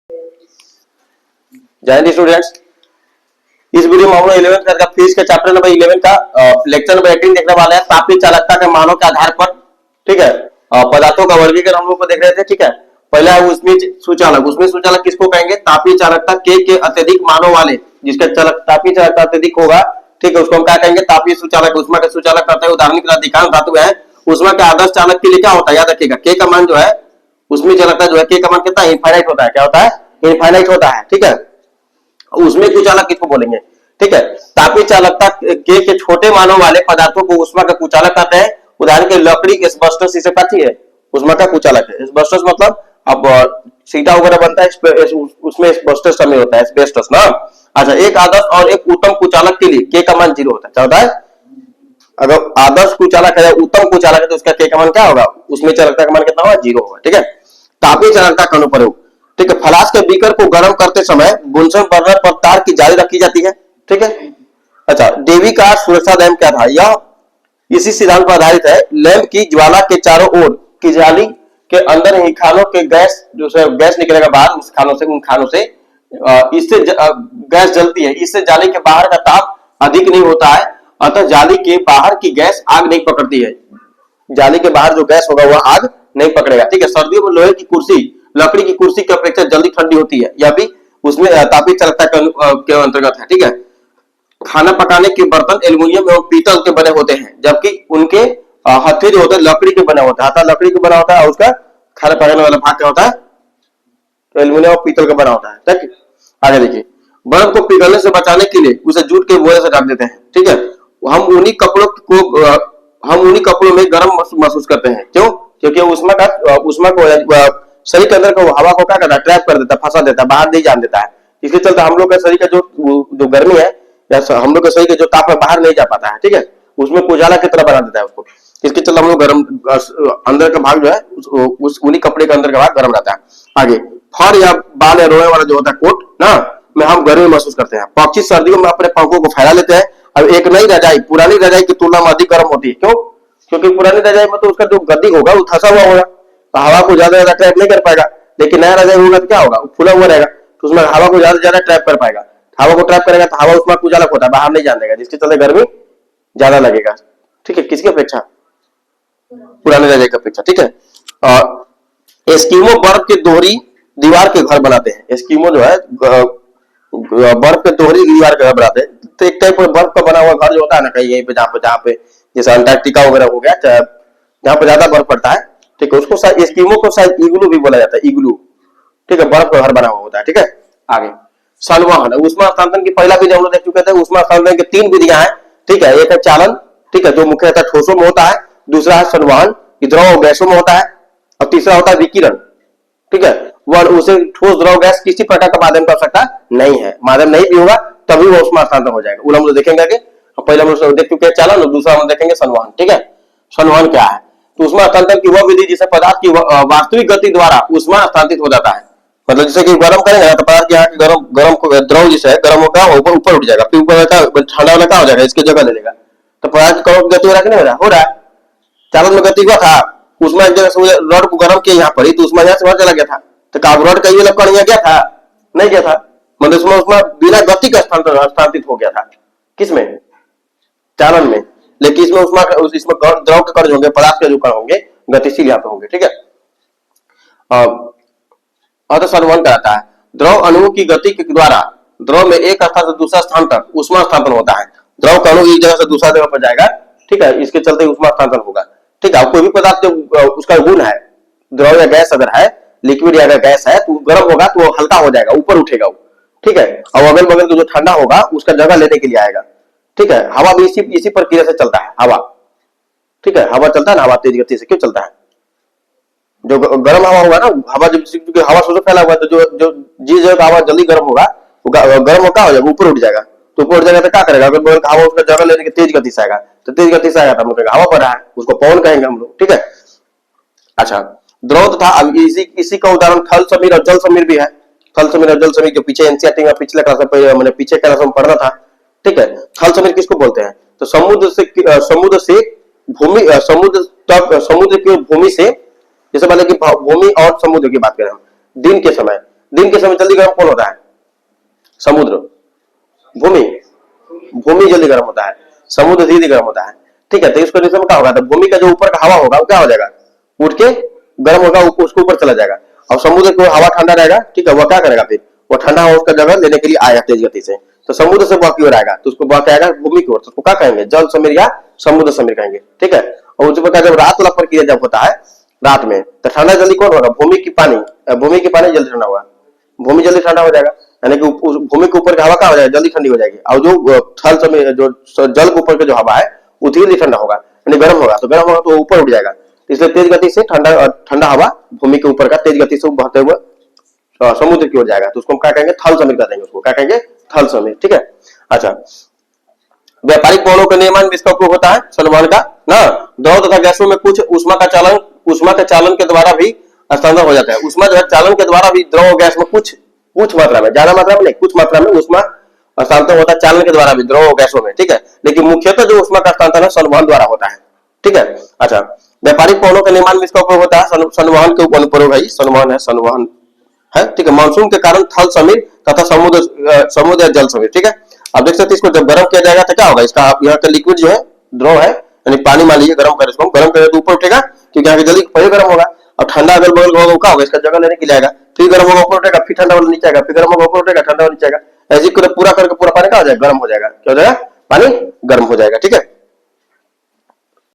जय हिंद स्टूडेंट्स। इस वीडियो में हम लोग 11th का फिजिक्स के चैप्टर नंबर 11 का लेक्चर नंबर 18 देखने वाले हैं। तापीय चालकता के मानों के आधार पर, ठीक है, पदार्थों का वर्गीकरण हम लोग को देख रहे थे। ठीक है, पहला है उसमें सुचालक। उसमें सुचालक किसको कहेंगे? तापीय चालकता के अत्यधिक मानों वाले, जिसका तापीय चालकता अत्यधिक होगा, ठीक है, उसको हम क्या कहेंगे? तापीय सुचालक। उष्मा के सुचालक करते हैं। उदाहरण के लिए अधिकांश धातु है। उष्मा के आदर्श चालक के लिए क्या होता है? याद रखिएगा, के का मान जो है उसमें चालकता जो है, के का मान कितना? इनफाइनाइट होता है। क्या होता है? इनफाइनाइट होता है। ठीक है, उसमें कुचालक किसको बोलेंगे? ठीक है, तापीय चालकता के छोटे मानों वाले पदार्थों को उष्मा का कुचालक कहते हैं। उदाहरण के लकड़ी, एस्बेस्टस, इसे पाती है, उष्मा का कुचालक है। एस्बेस्टस मतलब अब सीटा वगैरह बनता है, उसमें एस्बेस्टस शामिल होता है, एस्बेस्टस ना। अच्छा, एक आदर्श और एक उत्तम कुचालक के लिए के का मान 0 होता है। क्या होता है? अगर आदर्श कुचालक है, उत्तम कुचालक है, तो उसका के का मान क्या होगा? उसमें चालकता का मान कितना होगा? 0 होगा। ठीक है, तापीय चालकता का अनुप्रयोग। ठीक है, फ्लास्क के बीकर को गर्म करते समय बुनसन बर्नर पर तार की जाली रखी जाती है। ठीक है, अच्छा, डेवी का सुरक्षा लैंप क्या था? यह इसी सिद्धांत पर आधारित है। लैंप की ज्वाला के चारों ओर की जाली के अंदर ही खानों के गैस, जो गैस निकलेगा बाहर उस खानों से, उन खानों से इससे गैस जलती है। इससे जाली के बाहर का ताप अधिक नहीं होता है, अतः जाली के बाहर की गैस आग नहीं पकड़ती है। जाली के बाहर जो गैस होगा वह आग नहीं पकड़ेगा। ठीक है, सर्दियों में लोहे की कुर्सी लकड़ी की कुर्सी की अपेक्षा जल्दी ठंडी होती है। यह भी उसमें तापीय चालकता के अंतर्गत है। ठीक है, खाना पकाने के बर्तन एल्युमिनियम एवं पीतल के बने होते हैं, जबकि उनके हत्थे जो होते हैं लकड़ी के बने होते हैं। हत्था लकड़ी के बना होता है और उसका खाना पकाने वाला भाग क्या होता है? एल्युमिनियम और पीतल का बना होता है। ठीक, आगे देखिए, बर्फ को पिघलने से बचाने के लिए उसे जूट के बोरे से ढक देते हैं। ठीक है, हम उन्हीं कपड़ों में गर्म महसूस करते हैं। क्यों? क्योंकि उष्मा को शरीर के अंदर को हवा को क्या करता है? ट्रैप कर देता है, फंसा देता है, बाहर नहीं जान देता है। इसके चलते हम लोग का शरीर का जो गर्मी है, या हम लोग के शरीर के जो ताप है बाहर नहीं जा पाता है। ठीक है, उसमें उजाला की तरह बना देता है उसको। इसके चलते हम लोग गर्म अंदर का भाग जो है उस उन्हीं कपड़े के अंदर का भाग गर्म रहता है। आगे, फर या बाल या रोए वाला जो होता है कोट ना, में हम गर्मी महसूस करते हैं। पक्षी सर्दियों में अपने पंखों को फैला लेते हैं। अब एक नई रजाई पुरानी रजाई की तुलना में अधिक गर्म होती है। क्यों? क्योंकि पुरानी रजाई में तो उसका जो गद्दी होगा वो फंसा हुआ होगा, तो हवा को ज्यादा ट्रैप नहीं कर पाएगा। लेकिन नया रजाई होगा तो क्या होगा? खुला हुआ रहेगा, तो उसमें हवा को ज्यादा ट्रैप कर पाएगा। हवा को ट्रैप करेगा तो हवा उसमें कुचालक होता है, बाहर नहीं जान देगा, जिसके चलते गर्मी ज्यादा लगेगा। ठीक है, किसकी अपेक्षा? पुराने रजाई की अपेक्षा। ठीक है, एस्किमो बर्फ के दोहरी दीवार के घर बनाते हैं। एस्किमो जो है बर्फ के दोहरी दीवार के घर बनाते हैं। तो एक टाइप बर्फ का बना हुआ घर जो होता है ना, कहीं यहीं पे जहाँ पे जैसे अंटार्कटिका वगैरह हो गया, जहाँ पे ज्यादा बर्फ पड़ता है, ठीक है, उसको शायद एस्किमो को शायद इग्लू भी बोला जाता है, इग्लू। ठीक है, बर्फ का घर बना हुआ होता है। ठीक है, आगे संवहन, उष्मा हस्तांतरण की पहला विधि हम लोग देख चुके थे। उष्मा हस्तांतरण की 3 विधियां हैं। ठीक है, एक है चालन, ठीक है, जो मुख्यतः ठोसों में होता है। दूसरा है संवहन, द्रव और गैसों में होता है। और तीसरा होता है विकिरण। ठीक है, वह उसे ठोस द्रव गैस किसी प्रकार का माध्यम कर सकता नहीं है। माध्यम नहीं भी होगा तभी वो उष्मा हस्तांतरण हो जाएगा। वो हम लोग देखेंगे कि पहले हम लोग देख चुके हैं चालन, और दूसरा हम देखेंगे संवहन। ठीक है, संवहन क्या है? तो उष्मा हस्तांतरण की वह विधि जिसे पदार्थ की वास्तविक गति द्वारा उष्मा हस्तांतरित हो जाता है। मतलब जैसे कि गर्म करेंगे ना, तो पदार्थ यहाँ की गर्म द्रव जिसे है गर्म होगा, ऊपर उठ जाएगा, फिर ऊपर ठंडा वाला क्या हो जाएगा? इसकी जगह ले लेगा। तो पदार्थ की गति हो रहा है कि नहीं हो रहा है? चालन में गति हुआ था, उसमें एक जगह से रॉड को गर्म किया यहाँ पर ही, तो उसमें यहाँ से वहां चला गया था। तो कार्बोरेट का ये कण गया था? नहीं गया था, मतलब उसमें बिना गति का हस्तांतरित हो गया था। किसमें? चालन में। लेकिन इसमें द्रव के कण होंगे, पदार्थ के जो कण होंगे गतिशील यहाँ पे होंगे। ठीक है, अतः संवहन कहता है द्रव अणुओं की गति के द्वारा द्रव में एक स्थान से दूसरा स्थान तक उष्मा हस्तांतरण होता है। द्रव का अणु एक जगह से दूसरा जगह पर जाएगा। ठीक है, इसके चलते उष्मा हस्तांतरण होगा। ठीक है, कोई भी पदार्थ जो उसका गुण है, द्रव या गैस अगर है, लिक्विड या अगर गैस है, तो गर्म होगा तो वो हल्का हो जाएगा, ऊपर उठेगा वो। ठीक है, और अगल बगल का जो ठंडा होगा उसका जगह लेने के लिए आएगा। ठीक है, हवा भी इसी प्रक्रिया से चलता है। हवा, ठीक है, हवा चलता है ना, हवा तेज गति से क्यों चलता है? जो गर्म हवा होगा ना, हवा जब हवा सोचो फैला हुआ, तो जो जिस जगह हवा जल्दी गर्म होगा वो गर्म क्या हो जाएगा? ऊपर उठ जाएगा। तो ऊपर उठ जाएगा तो क्या करेगा? अगर बगल हवा उसका जगह लेने की तेज गति से आएगा, तो तेज गति से आएगा तो हम लोग हवा पर है, उसको पवन कहेंगे हम लोग। ठीक है, अच्छा, द्रव था। इसी का उदाहरण थल समीर और जल समीर भी है। थल समीर और जल समीर जो पीछे एनसीईआरटी में पिछले क्लास में मैंने पीछे क्लास में पढ़ना था। ठीक है, थल समीर किसको बोलते हैं? तो समुद्र से भूमि, समुद्र की भूमि से, जैसे मान कि भूमि और समुद्र की बात करें हम, दिन के समय दिन के समय जल्दी गर्म कौन होता है? समुद्र, भूमि, भूमि जल्दी गर्म होता है, समुद्र धीरे गर्म होता है। ठीक है, तो इस कंडीशन में क्या होगा, तो भूमि का जो ऊपर का हवा होगा वो क्या हो जाएगा, उठ के गर्म होगा, उसको ऊपर चला जाएगा। और समुद्र को हवा ठंडा रहेगा, ठीक है, वो क्या करेगा, फिर वो ठंडा हवा उसका जगह लेने के लिए आएगा तेज गति से। तो समुद्र से बह की ओर आएगा, तो उसको बह के आएगा भूमि की ओर, तो उसको क्या कहेंगे, जल समीर या समुद्र समीर कहेंगे। ठीक है, और उसी प्रकार जब रात वाला प्रक्रिया जब होता है रात में, तो ठंडा जल्दी कौन होगा, भूमि की पानी, भूमि की पानी जल्दी ठंडा होगा, भूमि जल्दी ठंडा हो जाएगा, यानी कि भूमि के ऊपर की हवा क्या हो जाएगा, जल्दी ठंडी हो जाएगी। और जो थल समय जो जल के ऊपर का जो हवा है वो धीरे ठंडा होगा, यानी गर्म होगा, तो गर्म होगा तो ऊपर उठ जाएगा। इसलिए तेज गति से ठंडा ठंडा हवा भूमि के ऊपर का तेज गति से बहते हुए समुद्र की ओर जाएगा, तो उसको हम क्या कहेंगे, थल समीर कर देंगे, उसको क्या कहेंगे, थल समीर। ठीक है, अच्छा, व्यापारिक पवनों के नियमन में इसका उपयोग होता है सलमान का ना, द्रव तथा गैसों में कुछ उष्मा के चालन के द्वारा भी हस्तांतरण हो जाता है। उष्मा जो है चालन के द्वारा भी द्रव गैस में कुछ मात्रा में, ज्यादा मात्रा में नहीं, कुछ मात्रा में उष्मा हस्तांतरण होता है चालन के द्वारा भी द्रव गैसों में। ठीक है, लेकिन मुख्यतः जो उष्मा का हस्तांतरण संवहन द्वारा होता है। ठीक है, अच्छा, व्यापारिक पवनों के निर्माण में इसका उपयोग होता है संवहन के अनुप्रयोग है, संवहन है। ठीक है, मानसून के कारण थल समीर तथा समुद्र जल समीर। ठीक है, अब देख सकते हैं इसको जब गर्म किया जाएगा तो क्या होगा, इसका यहाँ का लिक्विड जो है द्रव है, यानी पानी मान लीजिए गर्म करें, इसको गर्म करें तो ऊपर उठेगा, क्योंकि यहाँ जल्दी पहले गर्म होगा। और ठंडा अगल बगल होगा क्या होगा, इसका जगह लेने के लिए आएगा, फिर गर्म होगा ऊपर उठेगा, फिर ठंडा वाला नीचे आएगा, फिर गर्म होगा ऊपर उठेगा, ठंडा वाला नीचे आएगा, ऐसे पूरा करके पूरा पानी क्या हो जाएगा, गर्म हो जाएगा, क्या हो जाएगा, पानी गर्म हो जाएगा। ठीक है,